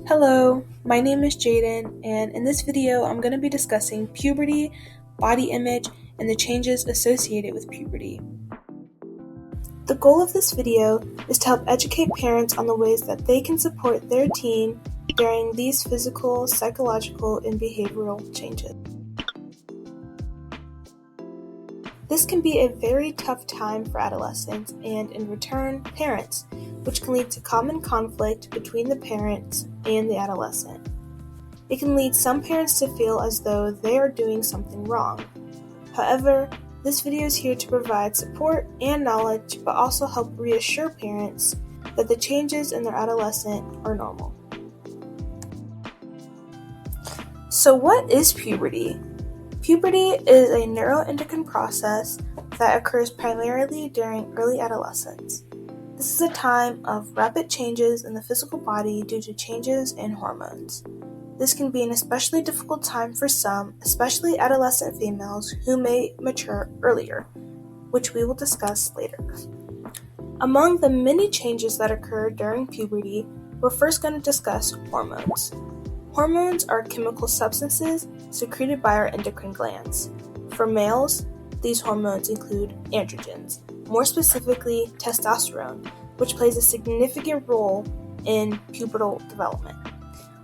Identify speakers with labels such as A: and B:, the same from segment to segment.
A: Hello, my name is Jaden, and in this video, I'm going to be discussing puberty, body image, and the changes associated with puberty. The goal of this video is to help educate parents on the ways that they can support their teen during these physical, psychological, and behavioral changes. This can be a very tough time for adolescents and, in return, parents, which can lead to common conflict between the parents and the adolescent. It can lead some parents to feel as though they are doing something wrong. However, this video is here to provide support and knowledge, but also help reassure parents that the changes in their adolescent are normal. So what is puberty? Puberty is a neuroendocrine process that occurs primarily during early adolescence. This is a time of rapid changes in the physical body due to changes in hormones. This can be an especially difficult time for some, especially adolescent females who may mature earlier, which we will discuss later. Among the many changes that occur during puberty, we're first going to discuss hormones. Hormones are chemical substances secreted by our endocrine glands. For males, these hormones include androgens, more specifically testosterone, which plays a significant role in pubertal development.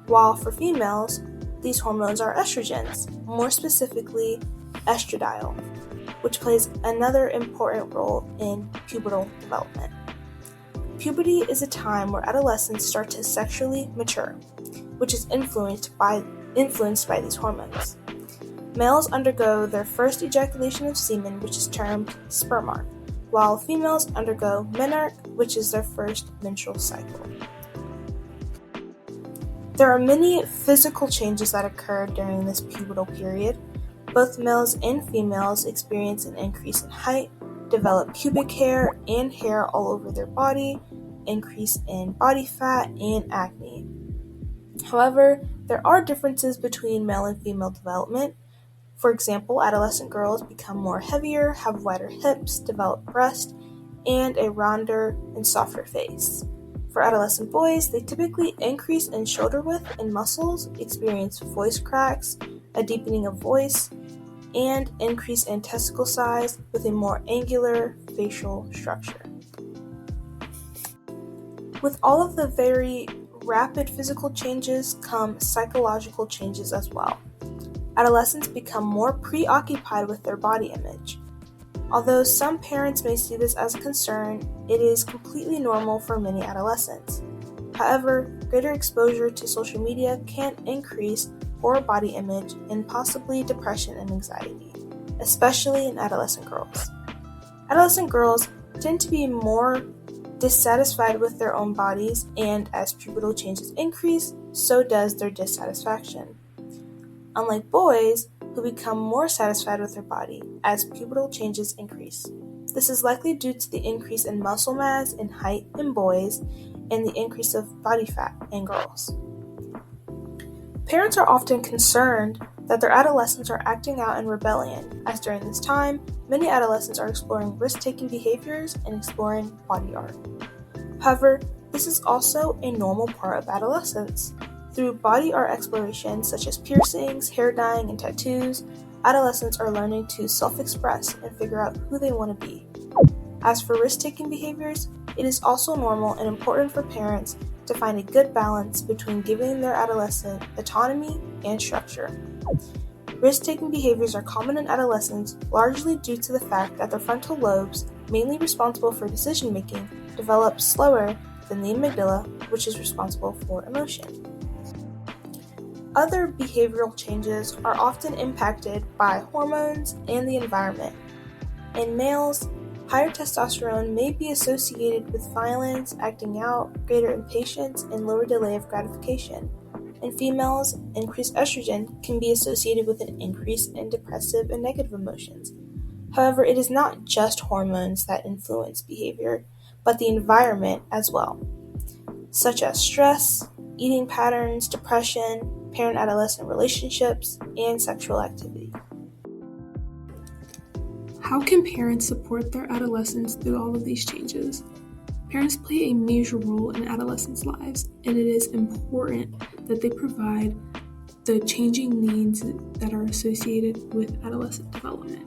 A: While for females, these hormones are estrogens, more specifically estradiol, which plays another important role in pubertal development. Puberty is a time where adolescents start to sexually mature, which is influenced by these hormones. Males undergo their first ejaculation of semen, which is termed spermarch, while females undergo menarche, which is their first menstrual cycle. There are many physical changes that occur during this pubertal period. Both males and females experience an increase in height, develop pubic hair and hair all over their body, increase in body fat, and acne. However, there are differences between male and female development. For example, adolescent girls become more heavier, have wider hips, develop breasts, and a rounder and softer face. For adolescent boys, they typically increase in shoulder width and muscles, experience voice cracks, a deepening of voice, and increase in testicle size with a more angular facial structure. With all of the very rapid physical changes come psychological changes as well. Adolescents become more preoccupied with their body image. Although some parents may see this as a concern, it is completely normal for many adolescents. However, greater exposure to social media can increase poor body image and possibly depression and anxiety, especially in adolescent girls. Adolescent girls tend to be more dissatisfied with their own bodies, and as pubertal changes increase, so does their dissatisfaction. Unlike boys, who become more satisfied with their body as pubertal changes increase. This is likely due to the increase in muscle mass and height in boys and the increase of body fat in girls. Parents are often concerned that their adolescents are acting out in rebellion, as during this time, many adolescents are exploring risk-taking behaviors and exploring body art. However, this is also a normal part of adolescence. Through body art exploration such as piercings, hair dyeing, and tattoos, adolescents are learning to self-express and figure out who they want to be. As for risk-taking behaviors, it is also normal and important for parents to find a good balance between giving their adolescent autonomy and structure. Risk-taking behaviors are common in adolescents largely due to the fact that their frontal lobes, mainly responsible for decision-making, develop slower than the amygdala, which is responsible for emotion. Other behavioral changes are often impacted by hormones and the environment. In males, higher testosterone may be associated with violence, acting out, greater impatience, and lower delay of gratification. In females, increased estrogen can be associated with an increase in depressive and negative emotions. However, it is not just hormones that influence behavior, but the environment as well, such as stress, eating patterns, depression, parent-adolescent relationships, and sexual activity.
B: How can parents support their adolescents through all of these changes? Parents play a major role in adolescents' lives, and it is important that they provide the changing needs that are associated with adolescent development.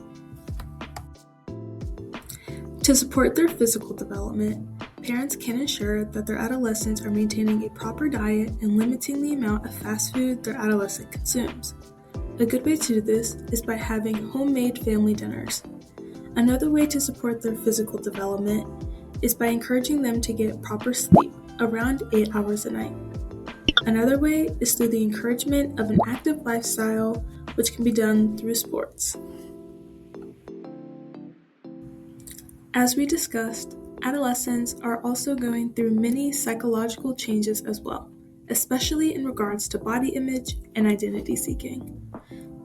B: To support their physical development, parents can ensure that their adolescents are maintaining a proper diet and limiting the amount of fast food their adolescent consumes. A good way to do this is by having homemade family dinners. Another way to support their physical development is by encouraging them to get proper sleep, around 8 hours a night. Another way is through the encouragement of an active lifestyle, which can be done through sports. As we discussed, adolescents are also going through many psychological changes as well, especially in regards to body image and identity seeking.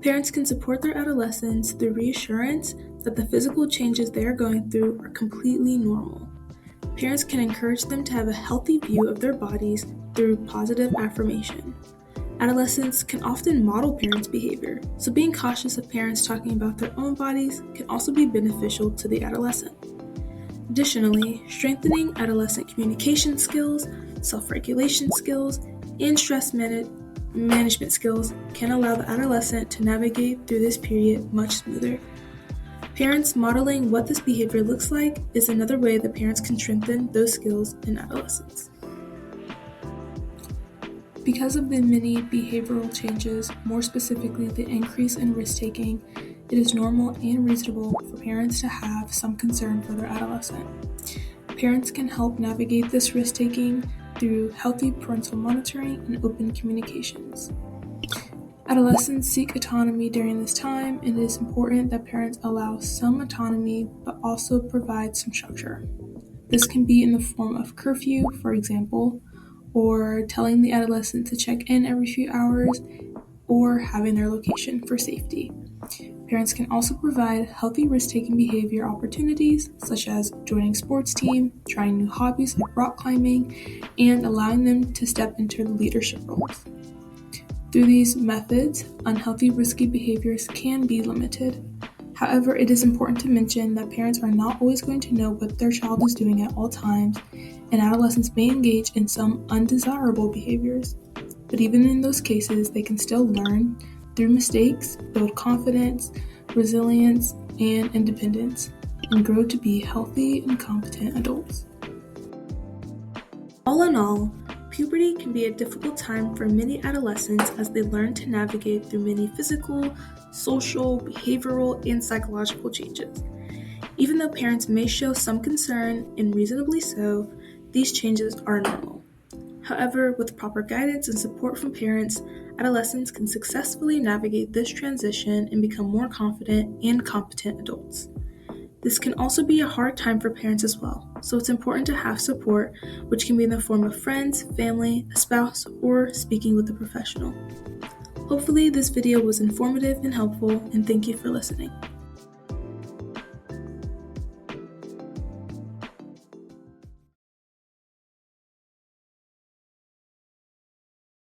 B: Parents can support their adolescents through reassurance that the physical changes they are going through are completely normal. Parents can encourage them to have a healthy view of their bodies through positive affirmation. Adolescents can often model parents' behavior, so being cautious of parents talking about their own bodies can also be beneficial to the adolescent. Additionally, strengthening adolescent communication skills, self-regulation skills, and stress management skills can allow the adolescent to navigate through this period much smoother. Parents modeling what this behavior looks like is another way that parents can strengthen those skills in adolescence. Because of the many behavioral changes, more specifically the increase in risk-taking, it is normal and reasonable for parents to have some concern for their adolescent. Parents can help navigate this risk-taking through healthy parental monitoring and open communications. Adolescents seek autonomy during this time, and it is important that parents allow some autonomy but also provide some structure. This can be in the form of curfew, for example, or telling the adolescent to check in every few hours, or having their location for safety. Parents can also provide healthy risk-taking behavior opportunities, such as joining sports team, trying new hobbies like rock climbing, and allowing them to step into leadership roles. Through these methods, unhealthy risky behaviors can be limited. However, it is important to mention that parents are not always going to know what their child is doing at all times, and adolescents may engage in some undesirable behaviors. But even in those cases, they can still learn through mistakes, build confidence, resilience, and independence, and grow to be healthy and competent adults. All in all, puberty can be a difficult time for many adolescents as they learn to navigate through many physical, social, behavioral, and psychological changes. Even though parents may show some concern, and reasonably so, these changes are normal. However, with proper guidance and support from parents, adolescents can successfully navigate this transition and become more confident and competent adults. This can also be a hard time for parents as well, so it's important to have support, which can be in the form of friends, family, a spouse, or speaking with a professional. Hopefully this video was informative and helpful, and thank you for listening.